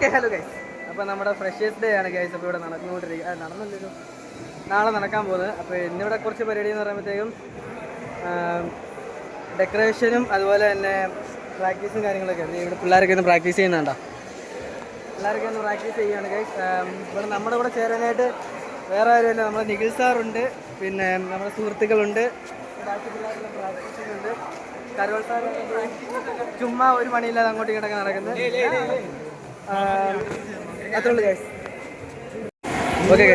Okay hello guys, അപ്പോൾ നമ്മുടെ freshers day ആണ് ഗൈസ്. അപ്പോൾ ഇവിടെ നടന്നുകൊണ്ടിരിക്കുക, നടന്നല്ലോ, നാളെ നടക്കാൻ പോകുന്നത്. അപ്പോൾ ഇന്നിവിടെ കുറച്ച് പരിപാടി എന്ന് പറയുമ്പോഴത്തേക്കും ഡെക്കറേഷനും അതുപോലെ തന്നെ പ്രാക്ടീസും കാര്യങ്ങളൊക്കെ ഉണ്ട്. ഇവിടെ പിള്ളേരൊക്കെ ഒന്ന് പ്രാക്ടീസ് ചെയ്യുന്നുണ്ടോ? പിള്ളേരൊക്കെ ഒന്ന് പ്രാക്ടീസ് ചെയ്യുകയാണ് ഗൈസ്. ഇവിടെ നമ്മുടെ കൂടെ ചേരാനായിട്ട് വേറെ ആരുമില്ല, നമ്മുടെ നിഖിൽ സാറുണ്ട്, പിന്നെ നമ്മുടെ സുഹൃത്തുക്കളുണ്ട്, ബാക്കി പിള്ളേരെല്ലാം പ്രാക്ടീസിനുണ്ട്. കരോൾ സാർ ചുമ്മാ ഒരു പണിയില്ലാതെ അങ്ങോട്ടും ഇങ്ങോട്ടൊക്കെ നടക്കുന്നത്. അത്രയുള്ളൂ ഗൈസ്. ഓക്കെ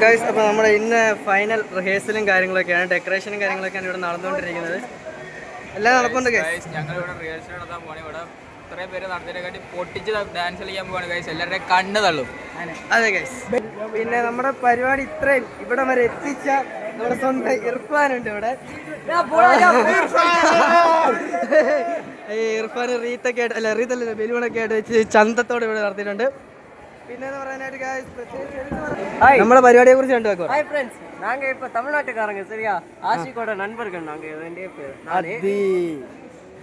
ഗൈസ്, അപ്പോൾ നമ്മുടെ ഇന്ന് ഫൈനൽ റിഹേഴ്സലും കാര്യങ്ങളൊക്കെയാണ്, ഡെക്കറേഷനും കാര്യങ്ങളൊക്കെയാണ് ഇവിടെ നടന്നുകൊണ്ടിരിക്കുന്നത്. എല്ലാം നടക്കുന്നുണ്ട് ഗൈസ്. ഞങ്ങളിവിടെ റിഹേഴ്സൽ നടത്താൻ പോകണം. ഇവിടെ ഇത്രയും പേര് നടത്തിനെക്കാട്ടി പൊട്ടിച്ച് ഡാൻസ് കളിക്കാൻ പോവാണ് ഗൈസ്. എല്ലാവരുടെയും കണ്ണ് തള്ളും. അതെ ഗൈസ്. പിന്നെ നമ്മുടെ പരിപാടി ഇത്രയും ഇവിടെ വരെ എത്തിച്ച നമ്മുടെ സ്വന്തം ഇർഫാനുണ്ട് ഇവിടെ. ഇർഫാൻ റീത്തൊക്കെ ആയിട്ട്, അല്ല റീത്തല്ല, ബലൂണൊക്കെ ആയിട്ട് വെച്ച് ചന്തത്തോടെ ഇവിടെ നടത്തിയിട്ടുണ്ട്. പിന്നെ പറയാനായിട്ട് നമ്മുടെ പരിപാടിയെ കുറിച്ച് കണ്ടു വെക്കുക. ஹாய் ஃப்ரெண்ட்ஸ், நாங்க இப்ப தமிழ்நாட்டுக்காரங்க சரியா, ஆஷிக்கோட நண்பர்கள் நாங்க. ரெண்டே பேர்.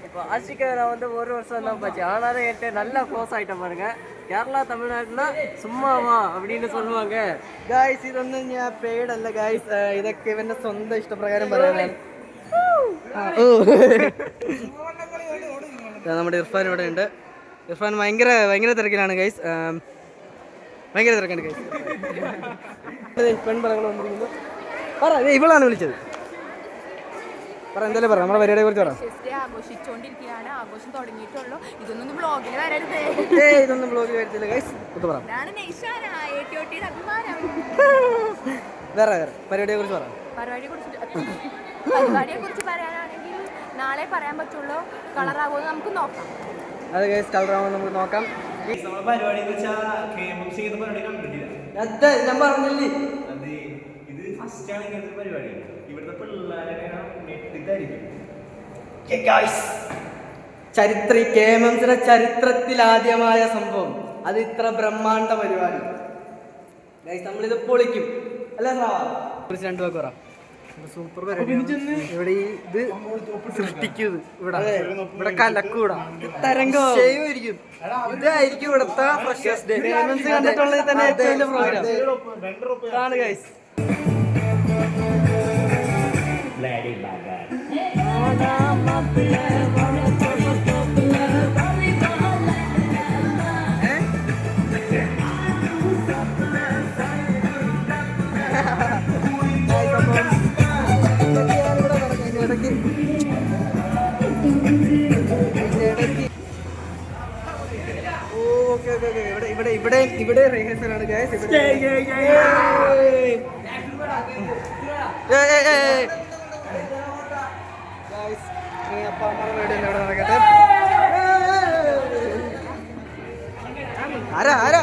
இப்போ ஆஷிக்கை நான் வந்து ஒரு வருஷம் தான் போச்சு, ஆனாலும் என்கிட்ட நல்லா க்ளோஸ் ஆகிட்டேன் பாருங்க. കേരള തമിഴ്നാട്ടിൽ സുമ്മാവാ அப்படின்னு சொல்லுவாங்க ഗായ്സ്. ഇതൊന്നും ഞാൻ പെയ്ഡ് അല്ല ഗായ്സ്, ഇതൊക്കെ ഇവന്റെ സ്വന്തം ഇഷ്ടപ്രകാരം പറയാനാണ്. നമ്മുടെ ഇർഫാൻ ഇവിടെ ഉണ്ട്. ഇർഫാൻ ഭയങ്കര തിരക്കിലാണ് ഗൈസ്, ഭയങ്കര തിരക്കാണ് ഗൈസ്. പെൺപറകൾ വന്നിരിക്കുന്നു. പറ, ഇവളാണ് വിളിച്ചത്. പറ, എന്തായാലും പറ, നമ്മുടെ പരിപാടിയെ കുറിച്ച് പറ. ആഘോഷിച്ചോണ്ടിരിക്കുകയാണ്, ആഘോഷം തുടങ്ങിയിട്ടുള്ളൂ. ഇതൊന്നും ബ്ലോഗിൽ വരരുത്. ഇതൊന്നും ബ്ലോഗിൽ വരത്തില്ല ഗൈസ്. ഒക്കെ പറ. വേറെ പരിപാടിയെ കുറിച്ച് പറ. പരിപാടിയെ കുറിച്ച് പറയാനാണെങ്കിൽ നാളെ പറയാൻ പറ്റുള്ളൂ. കളറാകുമെന്ന് നമുക്ക് നോക്കാം. അതെ ഗൈസ്, കളറാകുമെന്ന് നമുക്ക് നോക്കാം. ഞാൻ പറഞ്ഞില്ലേ, KMMസിന്റെ ചരിത്രത്തിൽ ആദ്യമായ സംഭവം, അത് ഇത്ര ബ്രഹ്മാണ്ഡ പരിപാടി ഗൈസ്. നമ്മളിത് പൊളിക്കും അല്ലേ? രണ്ടു വാക്ക് പറ. സൂപ്പർ പരിപാടി. ഇവിടെ ഇത് സൃഷ്ടിക്കുന്നത്, ഇവിടെ കലക്കൂടാ, തരംഗമായിരിക്കും. ഇതായിരിക്കും ഇവിടുത്തെ ഫ്രഷേഴ്സ് ഡേ. KMMസ് കണ്ടിട്ടുള്ളത് തന്നെ ഏറ്റവും വലിയ പ്രോഗ്രാം ആണ് ഗൈസ്. ഇവിടെ റിഹേഴ്സലാണ് ഗൈസ്. ആരാ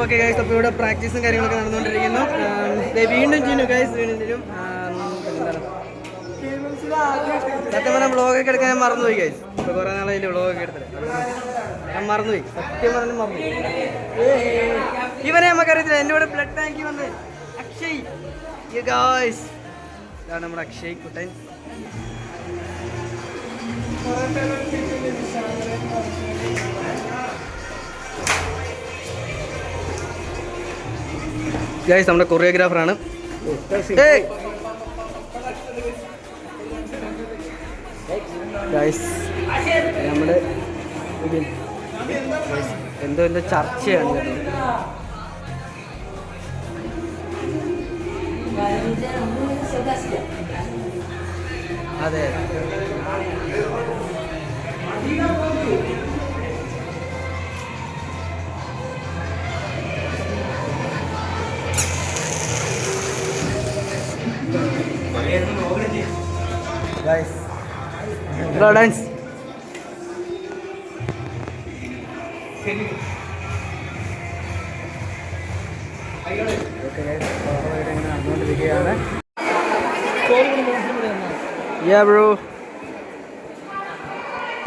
ഓക്കെ ഗൈസ്, അപ്പോൾ ഇവിടെ പ്രാക്ടീസും കാര്യങ്ങളൊക്കെ നടന്നുകൊണ്ടിരിക്കുന്നു. വീണ്ടും ചെയ്യുന്നു ഗൈസ്, വീണ്ടും ചെയ്യും. സത്യം പറഞ്ഞാൽ വ്ളോഗൊക്കെ എടുക്കാൻ ഞാൻ മറന്നുപോയി ഗൈസ്. ഇപ്പോൾ കുറേ നാളായില്ലേ വ്ളോഗൊക്കെ എടുത്തിട്ട്, ഞാൻ മറന്നുപോയി. സത്യം പറഞ്ഞാൽ മറന്നുപോയി. ഇവനെ നമുക്കറിയത്തില്ല, എന്നോട് ബ്ലഡ് ടാങ്കി വന്ന് അക്ഷയ് ഗൈസ്. ഇതാണ് നമ്മുടെ അക്ഷയ് കുട്ടൻ. ഗൈസ് നമ്മുടെ കൊറിയോഗ്രാഫറാണ്. ഗൈസ് നമ്മുടെ എന്തോ ചർച്ചയാണ് കേട്ടോ. അതെ, ഗൈസ് ഡാൻസ്. നടന്നുകൊണ്ടിരിക്കുകയാണ്.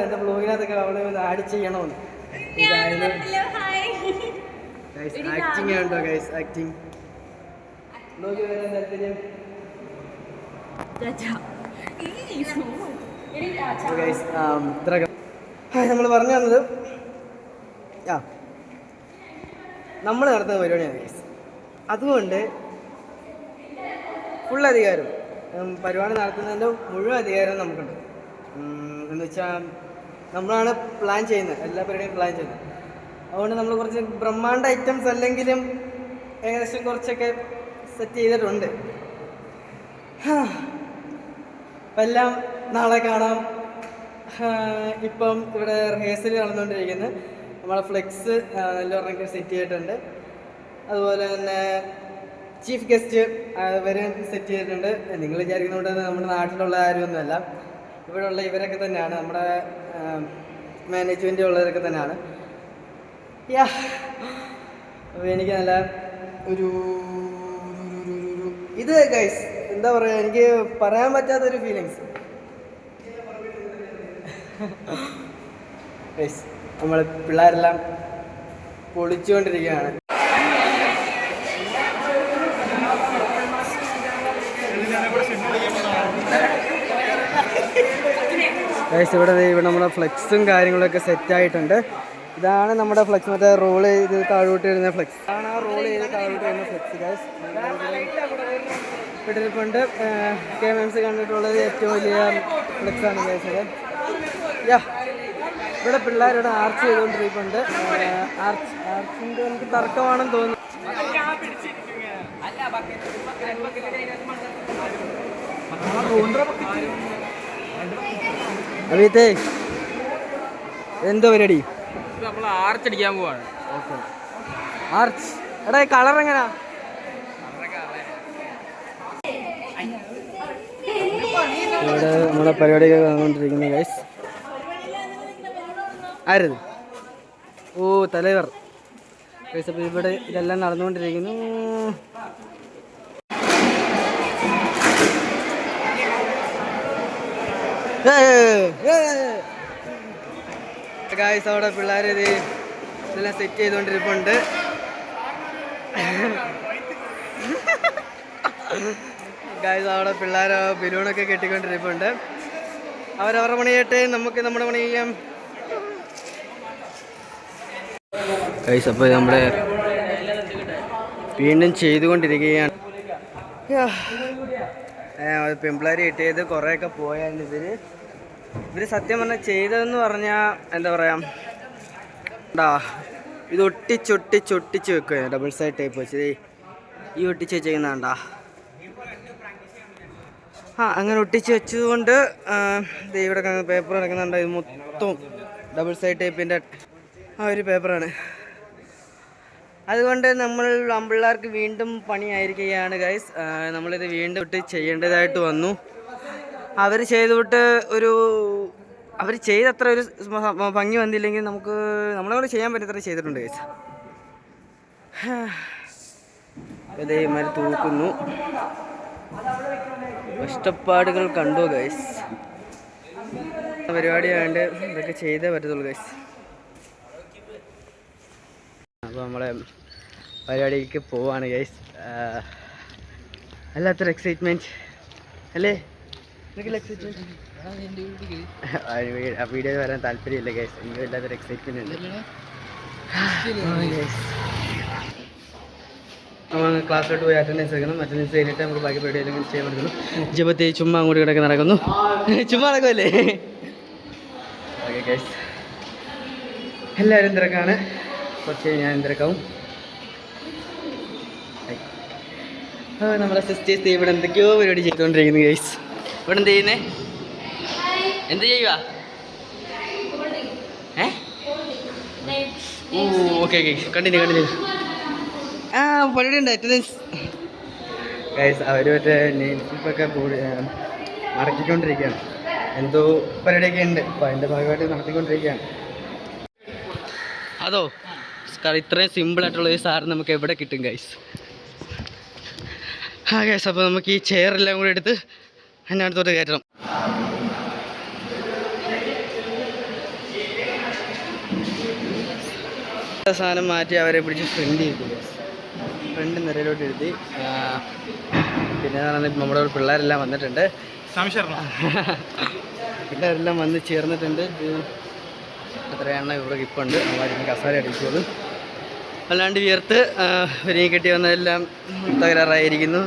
എന്റെ ബ്ലോഗിനകത്തൊക്കെ അവിടെ ആഡ് ചെയ്യണമെന്ന് ആക്ടിങ് ഉണ്ടോ ഗൈസ്? ആക്ടിങ് ബ്ലോഗ് വരാൻ താല്പര്യം? നമ്മൾ പറഞ്ഞു വന്നത് നമ്മൾ നടത്തുന്ന പരിപാടിയാണ് ഗൈസ്. അതുകൊണ്ട് ഫുൾ അധികാരം പരിപാടി നടത്തുന്നതിൻ്റെ മുഴുവൻ അധികാരം നമുക്കുണ്ട്. എന്ന് വെച്ചാൽ നമ്മളാണ് പ്ലാൻ ചെയ്യുന്നത്, എല്ലാ പരിപാടിയും പ്ലാൻ ചെയ്യുന്നത്. അതുകൊണ്ട് നമ്മൾ കുറച്ച് ബ്രഹ്മാണ്ഡ ഐറ്റംസ് അല്ലെങ്കിലും ഏകദേശം കുറച്ചൊക്കെ സെറ്റ് ചെയ്തിട്ടുണ്ട്. അപ്പം എല്ലാം നാളെ കാണാം. ഇപ്പം ഇവിടെ റിഹേഴ്സൽ നടന്നുകൊണ്ടിരിക്കുന്നത്. നമ്മളെ ഫ്ലെക്സ് നല്ലവണ്ണം സെറ്റ് ചെയ്തിട്ടുണ്ട്. അതുപോലെ തന്നെ ചീഫ് ഗസ്റ്റ് വരെ സെറ്റ് ചെയ്തിട്ടുണ്ട്. നിങ്ങൾ വിചാരിക്കുന്നതുകൊണ്ട് നമ്മുടെ നാട്ടിലുള്ള ആരുമൊന്നുമല്ല, ഇവിടെയുള്ള ഇവരൊക്കെ തന്നെയാണ്, നമ്മുടെ മാനേജ്മെൻറ്റ് ഉള്ളവരൊക്കെ തന്നെയാണ്. അപ്പോൾ എനിക്ക് നല്ല ഒരു ഇത് ഗൈസ് എന്താ പറയുക, എനിക്ക് പറയാൻ പറ്റാത്തൊരു ഫീലിങ്സ്. ഗൈസ് നമ്മൾ പിള്ളേരെല്ലാം പൊളിച്ചുകൊണ്ടിരിക്കുകയാണ്. ഗൈസ് ഇവിടെ നമ്മുടെ ഫ്ലെക്സും കാര്യങ്ങളൊക്കെ സെറ്റായിട്ടുണ്ട്. ഇതാണ് നമ്മുടെ ഫ്ലെക്സ്, മറ്റേ റോൾ ചെയ്ത് താഴോട്ട് വരുന്ന ഫ്ലെക്സ്. ആണ് ആ റോൾ ചെയ്ത് താഴോട്ട് വരുന്ന ഫ്ലെക്സ് ഗൈസ്. ഇട്ടിരിപ്പുണ്ട്. KMMC കണ്ടിട്ടുള്ളത് ഏറ്റവും വലിയ ഫ്ലെക്സാണ് ഗൈസ്. ഇവിടെ പിള്ളേരുടെ ആർച്ച് ചെയ്തുകൊണ്ടിരിപ്പുണ്ട്. ആർച്ചിൻ്റെ എനിക്ക് തർക്കമാണെന്ന് തോന്നുന്നു. അഭിയത്തെ എന്തോ പരിപാടി? നമ്മൾ ആർച്ച് അടിക്കാൻ പോവാണ്. Okay, arch. എടാ കളർ എങ്ങനാ? ഇവിടെ നമ്മളെ പരിപാടിയൊക്കെ നടന്നുകൊണ്ടിരിക്കുന്നു ഗൈസ്. ആരത്? ഓ തലവർ ഗൈസ്. അപ്പോൾ ഇവിടെ ഇതെല്ലാം നടന്നുകൊണ്ടിരിക്കുന്നു. ഗൈസ് അവിടെ പിള്ളേർ ഇതെല്ലാം സെറ്റ് ചെയ്തുകൊണ്ടിരിപ്പുണ്ട്. ഗൈസ് അവിടെ പിള്ളേർ ബലൂണൊക്കെ കെട്ടിക്കൊണ്ടിരിപ്പുണ്ട്. അവരവരുടെ പണി ചെയ്യട്ടെ, നമുക്ക് നമ്മുടെ പണി ചെയ്യാം ഗൈസ്. അപ്പോൾ നമ്മുടെ വീണ്ടും ചെയ്തുകൊണ്ടിരിക്കുകയാണ്. പിള്ളേർ കിട്ടിയത് കുറേയൊക്കെ പോയായിരുന്നു. ഇവർ സത്യം പറഞ്ഞാൽ ചെയ്തതെന്ന് പറഞ്ഞാൽ എന്താ പറയുക, ഇത് ഒട്ടിച്ചൊട്ടിച്ച് വെക്കുക. ഡബിൾ സൈഡ് ടൈപ്പ് വെച്ച് ഈ ഒട്ടിച്ച് വെച്ചേക്കുന്നതാണ്ടാ. അങ്ങനെ ഒട്ടിച്ച് വെച്ചതുകൊണ്ട് ഇവിടെ പേപ്പർ കിടക്കുന്നുണ്ട്. ഇത് മൊത്തം ഡബിൾ സൈഡ് ടൈപ്പിൻ്റെ ഒരു പേപ്പറാണ്. അതുകൊണ്ട് നമ്മൾ ആൺപിള്ളേർക്ക് വീണ്ടും പണിയായിരിക്കുകയാണ് ഗൈസ്. നമ്മളിത് വീണ്ടും ഇട്ട് ചെയ്യേണ്ടതായിട്ട് വന്നു. അവർ ചെയ്തുവിട്ട് അവർ ചെയ്തത്ര ഒരു ഭംഗി വന്നില്ലെങ്കിൽ നമുക്ക് നമ്മളെ ചെയ്യാൻ പറ്റത്ര ചെയ്തിട്ടുണ്ട് ഗൈസ്. ഇതേമാതിരി തൂക്കുന്നു. കഷ്ടപ്പാടുകൾ കണ്ടു ഗൈസ്. പരിപാടിയായതുകൊണ്ട് ഇതൊക്കെ ചെയ്തേ പറ്റത്തുള്ളൂ ഗൈസ്. അപ്പോൾ നമ്മളെ പരിപാടിക്ക് പോവാണ് ഗൈസ്. അല്ലാത്തൊരു എക്സൈറ്റ്മെൻറ്റ് അല്ലേ? ആ വീഡിയോ വരാൻ താല്പര്യമില്ല ഗൈസ്. എനിക്ക് വല്ലാത്തൊരു എക്സൈറ്റ്മെൻറ്റ് ഉണ്ട്. നമ്മൾ ക്ലാസ്സിലോട്ട് പോയി അറ്റൻഡൻസ് എടുക്കണം. അറ്റൻഡൻസ് കഴിഞ്ഞിട്ട് നമുക്ക് ബാക്കി പരിപാടിയെല്ലാം ചെയ്യാൻ പറ്റുള്ളൂ. ജപത്തി ചുമ്മാ അങ്ങോട്ട് കിടക്കെ നടക്കുന്നു. ചുമ്മാ നടക്കുമല്ലേ? ഓക്കെ ഗൈസ്, എല്ലാവരും തിരക്കാണ്. കുറച്ച് ഞാൻ തിരക്കാവും. നമ്മളെ സിസ്റ്റേഴ്സ് ഇവിടെ എന്തൊക്കെയോ പരിപാടി ചെയ്തുകൊണ്ടിരിക്കുന്നു ഗൈസ്. ഇവിടെ എന്ത് ചെയ്യുന്നേ? എന്ത് ചെയ്യുക? Okay okay, continue. പരിപാടി ഉണ്ട് അറ്റൻഡൻസ് ഗൈസ്. അവർ മറ്റേ നെയിംസ്ലിപ്പൊക്കെ മടക്കിക്കൊണ്ടിരിക്കുകയാണ്. എന്തോ പരിപാടിയൊക്കെ ഉണ്ട്, അപ്പോൾ അതിൻ്റെ ഭാഗമായിട്ട് നടത്തിക്കൊണ്ടിരിക്കുകയാണ്. അതോ ഇത്രയും സിമ്പിളായിട്ടുള്ള ഒരു സാധനം നമുക്ക് എവിടെ കിട്ടും ഗൈസ്? ഗൈസ്, അപ്പോൾ നമുക്ക് ഈ ചെയറെല്ലാം കൂടി എടുത്ത് അതിൻ്റെ അടുത്തോട്ട് കയറ്റണം. സാധനം മാറ്റി അവരെ പിടിച്ച് ഫ്രണ്ട് ചെയ്തു. ഫ്രണ്ട് നിരയിലോട്ട് എഴുതി പിന്നെ നമ്മുടെ പിള്ളേരെല്ലാം വന്നിട്ടുണ്ട്. പിള്ളേരെല്ലാം വന്ന് ചേർന്നിട്ടുണ്ട്. എത്രയാണ് ഇവിടെ ഇപ്പുണ്ട്. അവർക്ക് കസാര അടിച്ചോളും. അല്ലാണ്ട് വിയർത്ത് ഒരുങ്ങി കെട്ടി വന്നതെല്ലാം തകരാറായിരിക്കുന്നു.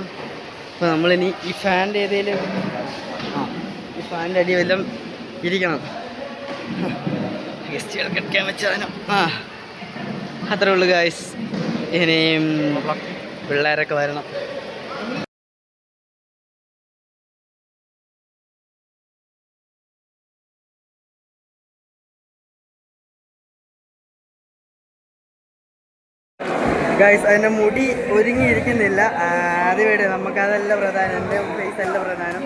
അപ്പോൾ നമ്മളിനി ഈ ഫാനിൻ്റെ ഏതെങ്കിലും ഈ ഫാനിൻ്റെ അടി വല്ലതും ഇരിക്കണം. ഗസ്റ്റുകൾ കിടക്കാൻ വെച്ചാലും അത്രേ ഉള്ളൂ ഗായ്സ്. ഇനിയും പിള്ളേരൊക്കെ വരണം. ഗൈസ് അതിൻ്റെ മുടി ഒരുങ്ങിയിരിക്കുന്നില്ല. ആദ്യമായിട്ട് നമുക്കതല്ല പ്രധാനം, എൻ്റെ ഫേസ് അല്ല പ്രധാനം,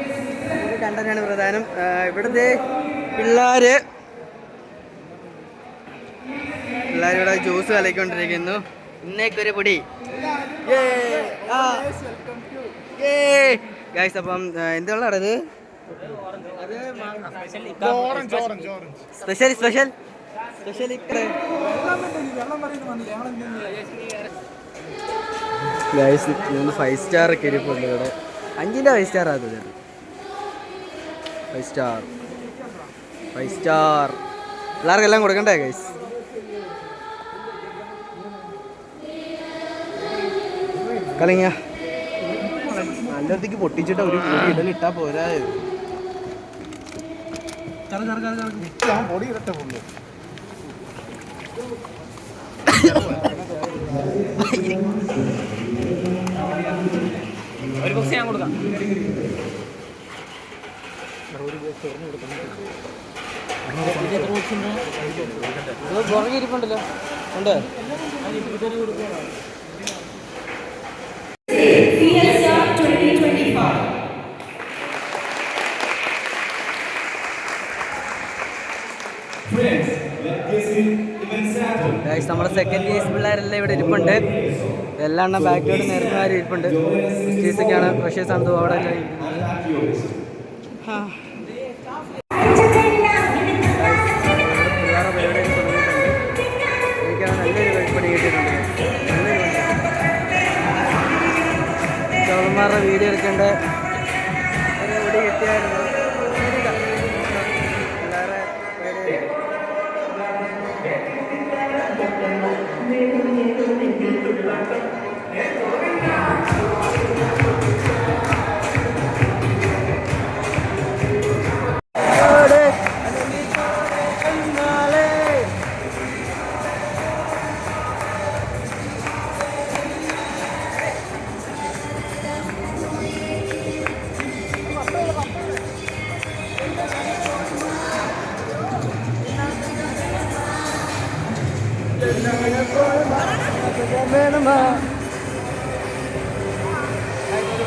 ഇത് കണ്ടനാണ് പ്രധാനം. ഇവിടുത്തെ പിള്ളേരിവിടെ ജ്യൂസ് കലക്കൊണ്ടിരിക്കുന്നു. ഇന്നേക്കൊരു പൊടി ഗൈസ്. അപ്പം എന്തുള്ളതാണ് ഇത്? Special special special guys. 5 star ഒക്കെ ഇരിപ്പുണ്ട് ഇവിടെ. 5ൻ്റെ 5 സ്റ്റാർ അത് 5 സ്റ്റാർ 5 സ്റ്റാർ പിള്ളേർക്കെല്ലാം കൊടുക്കണ്ടേ ഗൈസ്? കളിങ്ങ നല്ലടത്തേക്ക് പൊട്ടിച്ചിട്ട് ഒരു ഇടലിട്ടാ പോരാ. പൊടി ഇരട്ടെ പുള്ളു. ഒരു ബോക്സ് ഞാൻ കൊടുക്കാം. പുറകിരിപ്പുണ്ടല്ലോ ഉണ്ട്. നമ്മുടെ സെക്കൻഡ് ഇയേഴ്സ് പിള്ളേരെല്ലാം ഇവിടെ ഇരിപ്പുണ്ട്. എല്ലാം ബാക്കിലോട്ട് നിരങ്ങാരും ഇരിപ്പുണ്ട്. ക്രിസ്റ്റീസൊക്കെയാണ്, ഫ്രഷേഴ്സാണ് അവിടെ എല്ലാം പിള്ളേരുടെ പരിപാടിയൊക്കെ തുടങ്ങിയിട്ടുണ്ട്. എനിക്കാണ് നല്ലൊരു പണി കിട്ടിയിട്ടുണ്ട്. ചവന്മാരുടെ വീഡിയോ എടുക്കേണ്ട ഒരു ഇവിടെ കിട്ടിയായിരുന്നു. പിള്ളേരെ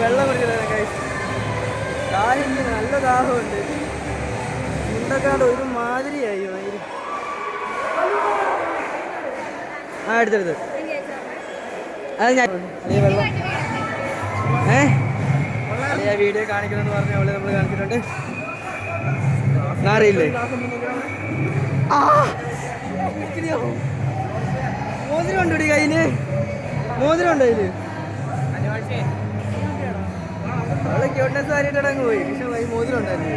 വെള്ളം കുടിക്കുന്നത് ഗൈസ്. ദാഹിക്ക് നല്ല ദാഹമുണ്ട്. ചുണ്ടക്കാട് ഒരു മാതിരിയായി. എടുത്തെടുത്ത് അത് ഞാൻ അതേ വെള്ളം അതേ വീഡിയോ കാണിക്കണമെന്ന് പറഞ്ഞ അവളെ നമ്മൾ കാണിച്ചിട്ടുണ്ട്. അറിയില്ലേ? മോതിരം ഉണ്ടോ കയ്യില്? മോതിരം ഉണ്ടോ അതില്? അവളെ ക്യൂട്ട്നെസ് ആയിട്ട് അങ്ങ് പോയി. പക്ഷെ മോതിരം ഉണ്ടായിരുന്നു.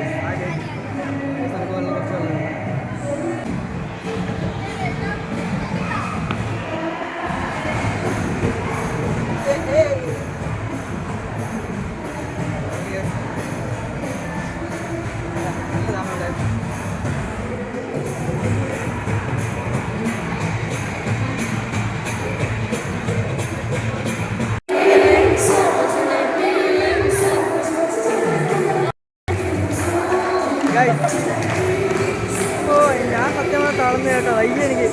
ഓ ഞാൻ സത്യമായി തളർന്നു കേട്ടോ. വയ്യ എനിക്ക്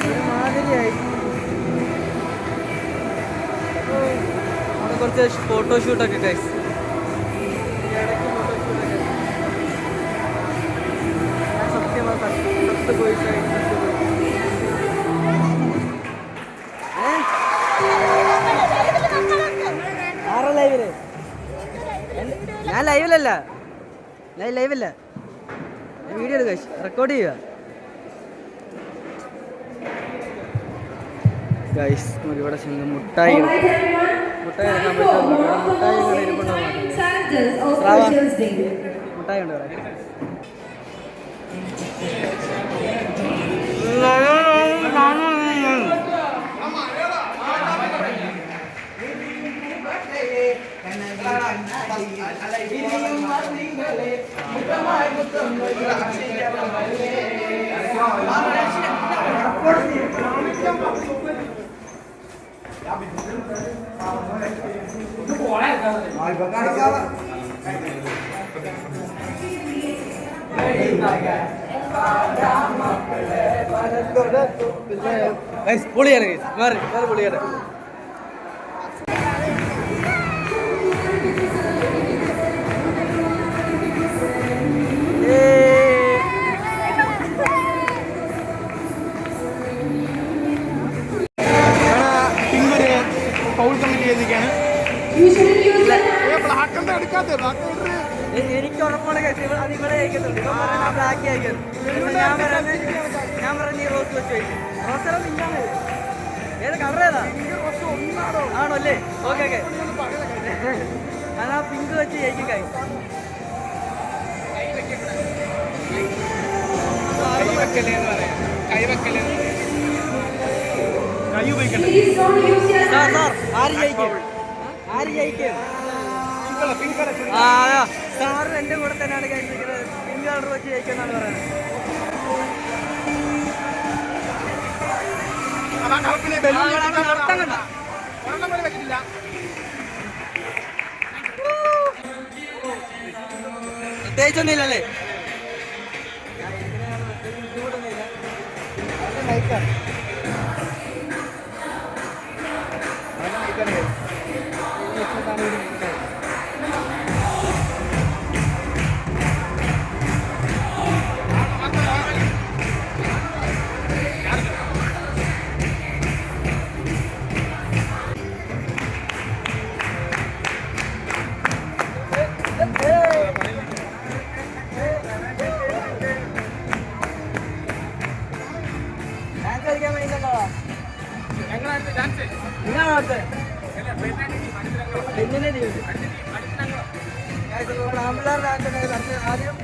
ഒരു മാതിരിയായി. അവിടെ കുറച്ച് ഫോട്ടോഷൂട്ടൊക്കെ ഗൈസ്. ഇടയ്ക്ക് ഫോട്ടോഷൂട്ടൊക്കെ ഞാൻ സത്യമായി സത്തുപോയി. ആറ് ലൈവില്? ഞാൻ ലൈവിലല്ല, ലൈവല്ല, വീഡിയോ എടുക്കുക, റെക്കോർഡ് ചെയ്യുക ഗൈസ്. ഒരുപാട് മുട്ടായി മുട്ടായി എടുക്കാൻ പറ്റുമോ? മുട്ടായി ഇങ്ങനെ ഇരിപ്പുണ്ടോ? മുട്ടായി ഉണ്ട് ഇവിടെ. പൊളിയാണ് മാറി മാറി പൊളിയാണ്. എനിക്ക് ഉറപ്പാണ് അത് ഇവിടെ അയക്കുന്നുണ്ട്. ബ്ലാക്ക് അയക്കുന്നു. ഞാൻ പറഞ്ഞു ഈ റോസ് വെച്ച് വയ്ക്കും. റോസെല്ലാം പിന്നാണ്. ഏത് കളർ ഏതാ? ആണോ അല്ലേ? Okay okay. അതാ പിങ്ക് വെച്ച് ജയിക്കും കൈ. സാർ ആര് ജയിക്കും? ആര് ജയിക്കും? സാറ് എന്റെ കൂടെ തന്നെയാണ് കഴിച്ചിരിക്കുന്നത്. പിങ്ക് കളർ വെച്ച് ജയിക്കുന്നാണ് പറയുന്നത്. പ്രത്യേകിച്ചൊന്നുമില്ലല്ലേ? ആദ്യം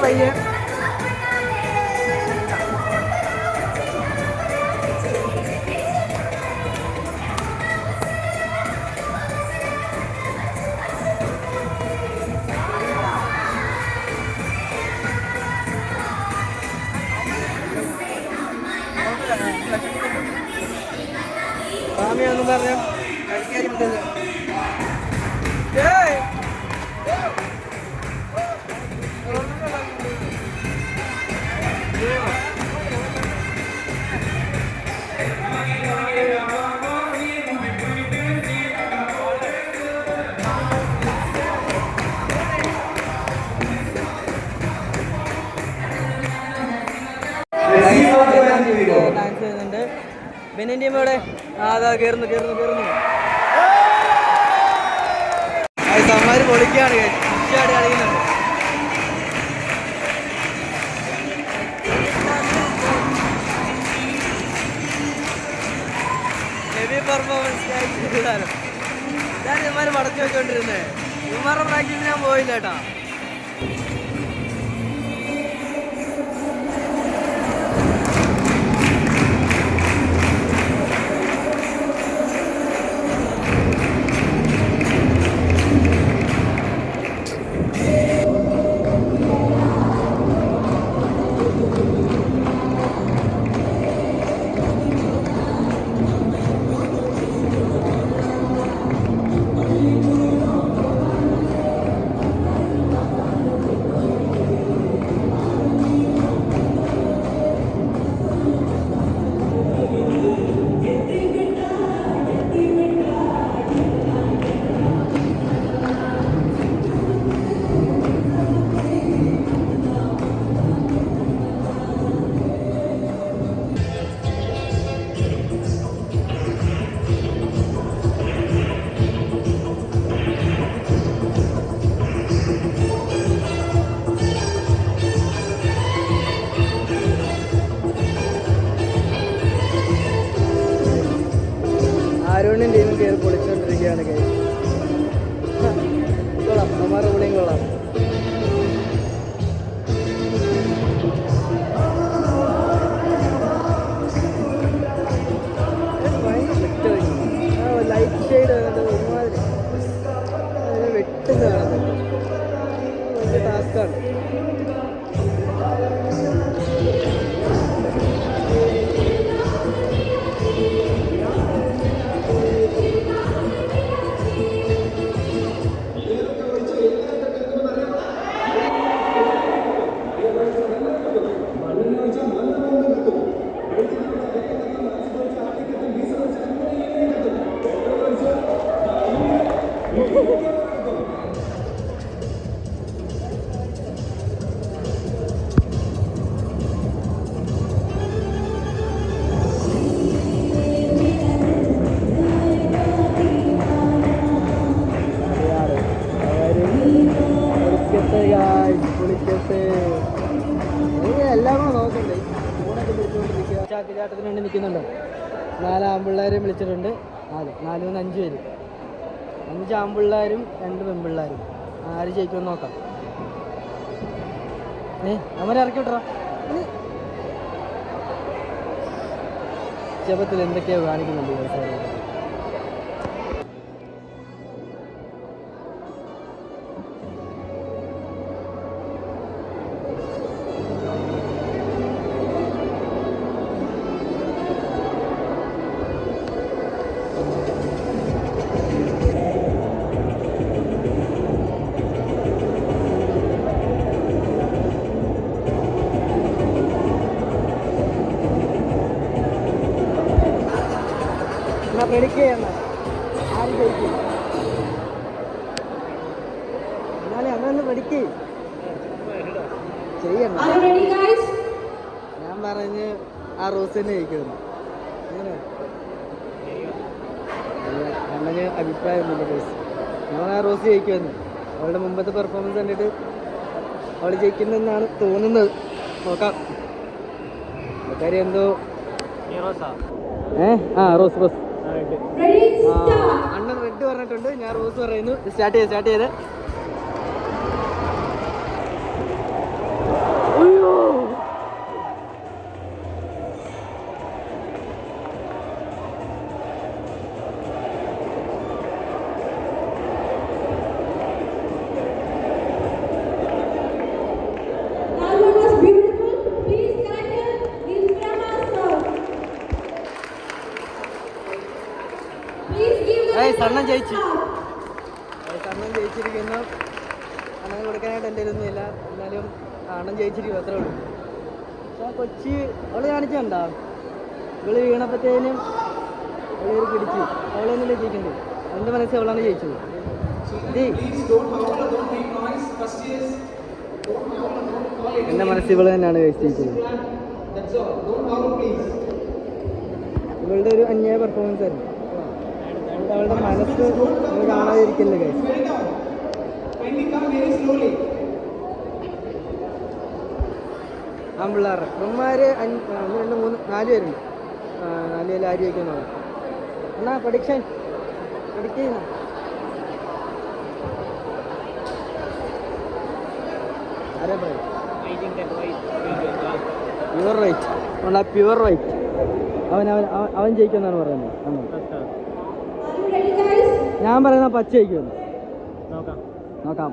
भैया സ്വാമിയൊന്നും പറഞ്ഞു കഴിക്കാനും ഡാൻസ് ചെയ്യുന്നുണ്ട്. ബെന്നിൻ ടീം ഇവിടെ അതാ കയറുന്നു കയറുന്നു കയറുന്നു. സമ്മാര് പൊളിക്കാണ് ഉച്ചയാടി കളിക്കുന്നുണ്ട്. ഹെവി പെർഫോമൻസ് ഞാൻ ഇവന്മാർ മടച്ചു വെച്ചോണ്ടിരുന്നേ. ഇവന്മാരുടെ പ്രാക്ടീസ് ഞാൻ പോയില്ല കേട്ടാ. ഫുള്ളാണ്. എല്ലാം കൂടെ നോക്കണ്ടേ, ഫോണൊക്കെ പിടിച്ചുകൊണ്ടിരിക്കുക. ചാട്ടിന് വേണ്ടി നിൽക്കുന്നുണ്ടോ? 4 ആൺപിള്ളേരെ വിളിച്ചിട്ടുണ്ട്. 4 മൂന്ന് 5 പേര്, 5 ആൺപിള്ളേരും 2 പെൺപിള്ളേരും. ആര് ജയിക്കുമെന്ന് നോക്കാം. അവരെ ഇറക്കി വിട്ടറ. ജപത്തിൽ എന്തൊക്കെയോ കാണിക്കുന്നുണ്ട് വ്യവസായം. പേടിക്കുകയാണ് ആര് ജയിക്കും. എന്നാലും അങ്ങനെ പഠിക്കേ ചെയ്യണ്ട. ഞാൻ പറഞ്ഞ് ആ റോസ് തന്നെ ജയിക്കുന്നു. അങ്ങനെ അണ്ണന് അഭിപ്രായമൊന്നുമില്ല കേസ്. ഞാൻ ആ റോസ് ജയിക്കുമെന്ന്. അവളുടെ മുമ്പത്തെ പെർഫോമൻസ് കണ്ടിട്ട് അവൾ ജയിക്കുന്നെന്നാണ് തോന്നുന്നത്. നോക്കാം. കാര്യം എന്തോ റോസ് അണ്ണൻ റെഡ് പറഞ്ഞിട്ടുണ്ട്, ഞാൻ റോസ് പറയുന്നു. സ്റ്റാർട്ട് ചെയ്ത് അണ്ണൻ ജയിച്ചിരിക്കുന്നു. അണ്ണന് കൊടുക്കാനായിട്ട് എൻ്റെ ഒന്നുമില്ല. എന്നാലും അണ്ണൻ ജയിച്ചിരിക്കും, അത്രേ ഉള്ളൂ. പക്ഷെ ആ കൊച്ചി അവള് കാണിച്ചണ്ട, ഇവള് വീണപ്പത്തേനും അവള് പിടിച്ചു. അവളൊന്നുമില്ല ജയിക്കുന്നത്. എൻ്റെ മനസ്സിൽ അവളാണ് ജയിച്ചത്. എൻ്റെ മനസ്സിൽ ഇവള് തന്നെയാണ് ജയിച്ചത്. ഇവളുടെ ഒരു അന്യായ പെർഫോമൻസ് ആയിരുന്നു. അവളുടെ മനസ്സ് കാണാതിരിക്കില്ല ഗൈസ്. ആൺപിള്ളേരുടെ ഇവന്മാര് 1 2 3 4 പേരുണ്ട്. 4 പേര് ആര് വയ്ക്കുന്നതാണ് എന്നാ പ്രഡിക്ഷൻ ചെയ്യുന്ന ആരാ പറയും? Pure right. Pure right. അവൻ ജയിക്കുമെന്നാണ് പറയുന്നത്. ഞാൻ പറയുന്ന പച്ച ജയിക്കുമെന്ന്. നോക്കാം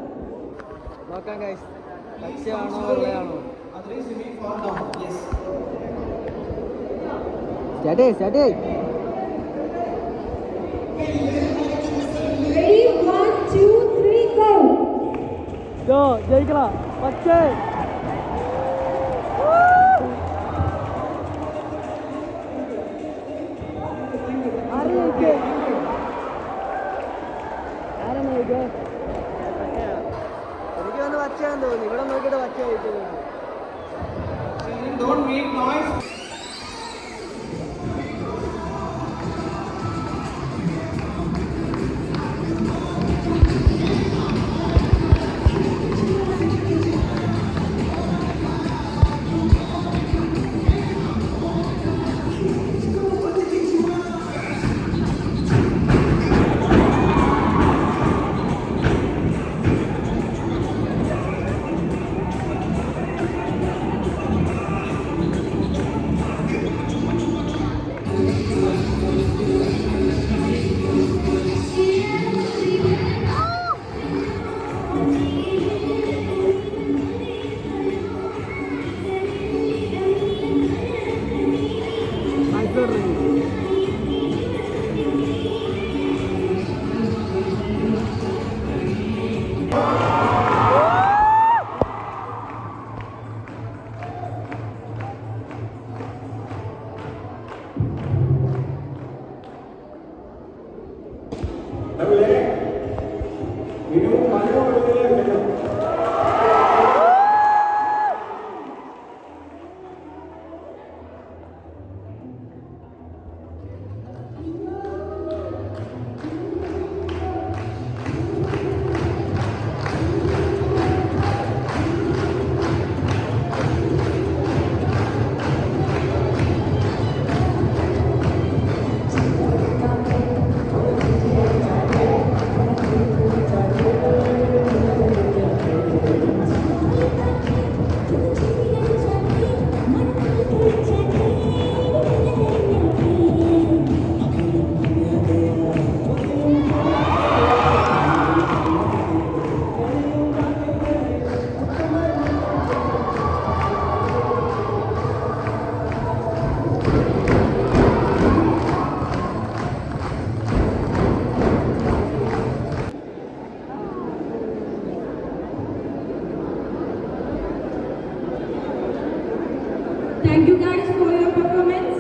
ഗൈസ്. പച്ചയാണോ വെള്ളയാണോ? സ്റ്റാർട്ട് ജയിക്കണ പച്ച. എനിക്ക് വന്ന് പച്ചയാന്ന് തോന്നി. ഇവിടെ നോക്കിയിട്ട് പച്ച കഴിക്കുന്നു. Thank you guys for your performance.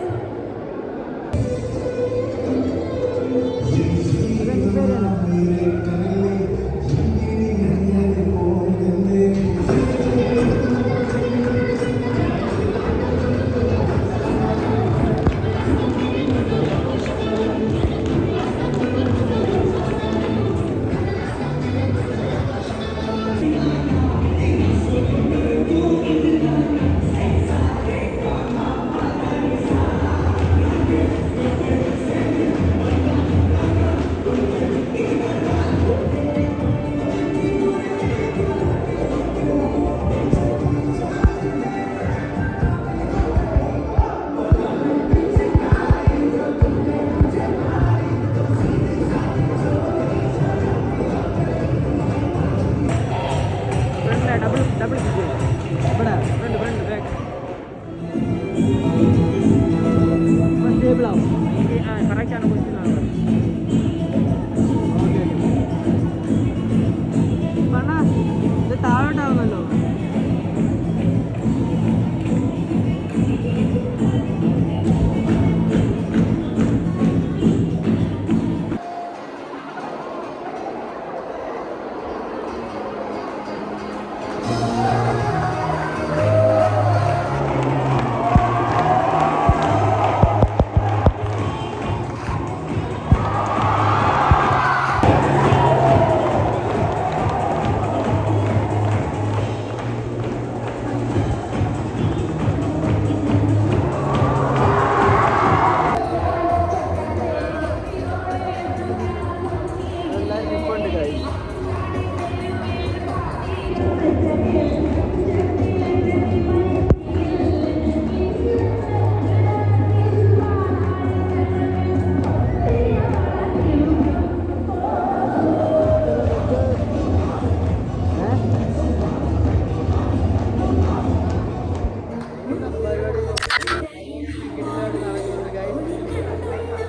താഴോട്ടാവുന്നല്ലോ.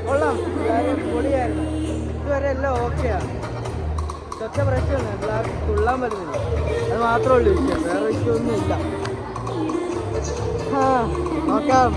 കൊള്ളാം, എല്ലാവരും പൊളിയായിരുന്നു. ഇതുവരെ എല്ലാം ഓക്കെയാണ്. ഒറ്റ പ്രശ്നമാണ്, എല്ലാവർക്കും തുള്ളാൻ പറ്റുന്നില്ല. അത് മാത്രമേ ഉള്ളൂ വിഷയം, വേറെ വിഷയമൊന്നും ഇല്ല. നോക്കാം.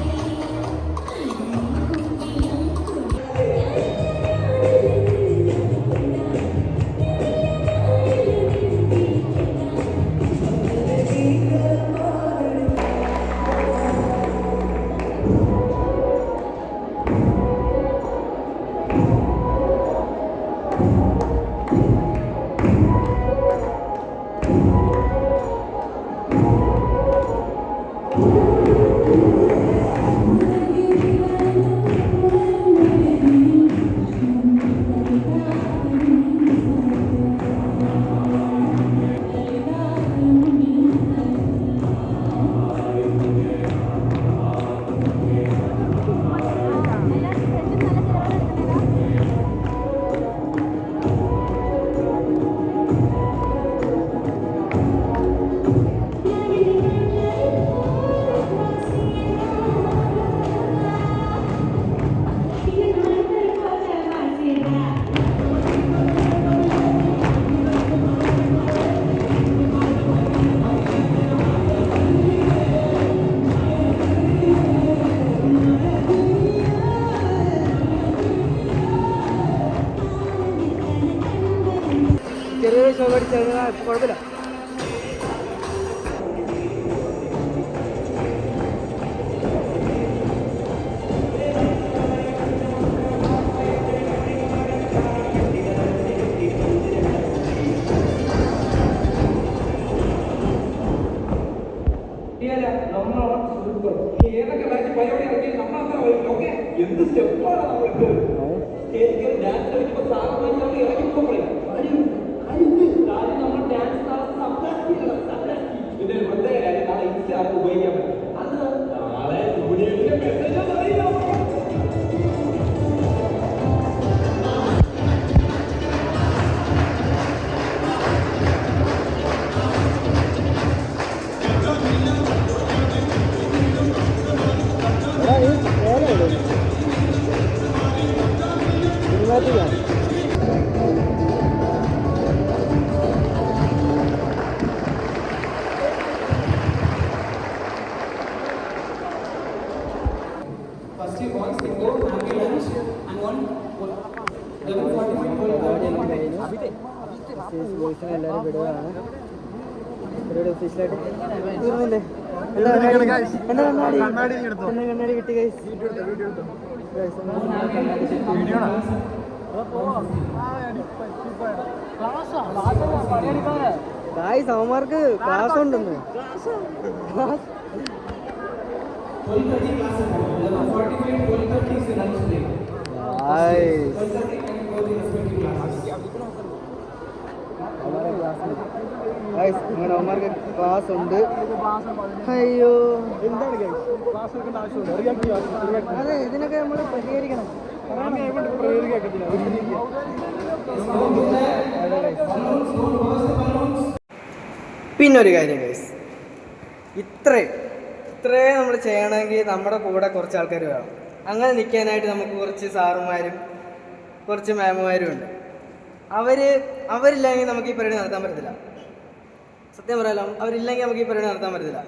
ചെറിയൊരു ഷോ അടിച്ചാൽ കുഴപ്പമില്ല. ഏതൊക്കെ പരിപാടി ഇറക്കി നമ്മളങ്ങനെ ഓക്കെ എന്ത് സ്റ്റെപ്പാണ് നമ്മൾക്ക് സ്റ്റേജിൽ ഡാൻസ് കളിക്കുമ്പോൾ സാധനം നമ്മൾ ഇറങ്ങിപ്പോയി നമ്മൾ ഡാൻസ് ഇതിന്റെ ഒരു പ്രത്യേക കാര്യം നാളെ ഇൻസ്റ്റാർക്ക് ഉപയോഗിക്കാൻ പറ്റും. അത് നാളെ യൂണിയന്റെ മെസ്സേജ് അറിയില്ല. സിനിമാറ്റിക്കാണ്. ടീച്ചേഴ്സ് ബോയ്സിനെ എല്ലാവരും വിടുകയാണ്. പരിപാടി ഒഫീഷ്യലായിട്ട് തീർന്നില്ലേ? എന്താ കണ്ണാടി കിട്ടി ഗൈസ്. ഗൈസ് അവന്മാർക്ക് ക്ലാസ് ഉണ്ടെന്ന്. അങ്ങനെ അവന്മാർക്ക് ക്ലാസ് ഉണ്ട്. അയ്യോ അതെ, ഇതിനൊക്കെ നമ്മൾ പരിഹരിക്കണം. പിന്നൊരു കാര്യം ഗൈസ്, ഇത്രയും നമ്മൾ ചെയ്യണമെങ്കിൽ നമ്മുടെ കൂടെ കുറച്ച് ആൾക്കാർ വേണം. അങ്ങനെ നിൽക്കാനായിട്ട് നമുക്ക് കുറച്ച് സാറുമാരും കുറച്ച് മാമുമാരും ഉണ്ട്. അവരില്ലെങ്കിൽ നമുക്ക് ഈ പരിപാടി നടത്താൻ പറ്റത്തില്ല. സത്യം പറയാലോ, അവരില്ലെങ്കിൽ നമുക്ക് ഈ പരിപാടി നടത്താൻ പറ്റത്തില്ല.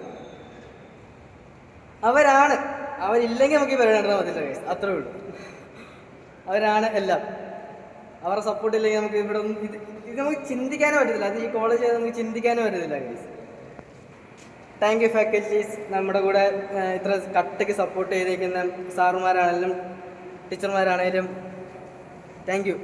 അവരില്ലെങ്കിൽ നമുക്ക് ഈ പരിപാടി നടത്താൻ പറ്റില്ല ഗൈസ്, അത്രേ ഉള്ളൂ. അവരാണ് എല്ലാം. അവരുടെ സപ്പോർട്ട് ഇല്ലെങ്കിൽ നമുക്ക് ഇവിടെ ഒന്നും ഇത് നമുക്ക് ചിന്തിക്കാനേ പറ്റത്തില്ല. അത് ഈ കോളേജ് നമുക്ക് ചിന്തിക്കാനേ പറ്റത്തില്ല ഗൈസ്. താങ്ക് യു ഫാക്കൽറ്റീസ്, നമ്മുടെ കൂടെ ഇത്ര കട്ടയ്ക്ക് സപ്പോർട്ട് ചെയ്തിരിക്കുന്ന സാറുമാരാണെങ്കിലും ടീച്ചർമാരാണെങ്കിലും താങ്ക് യു.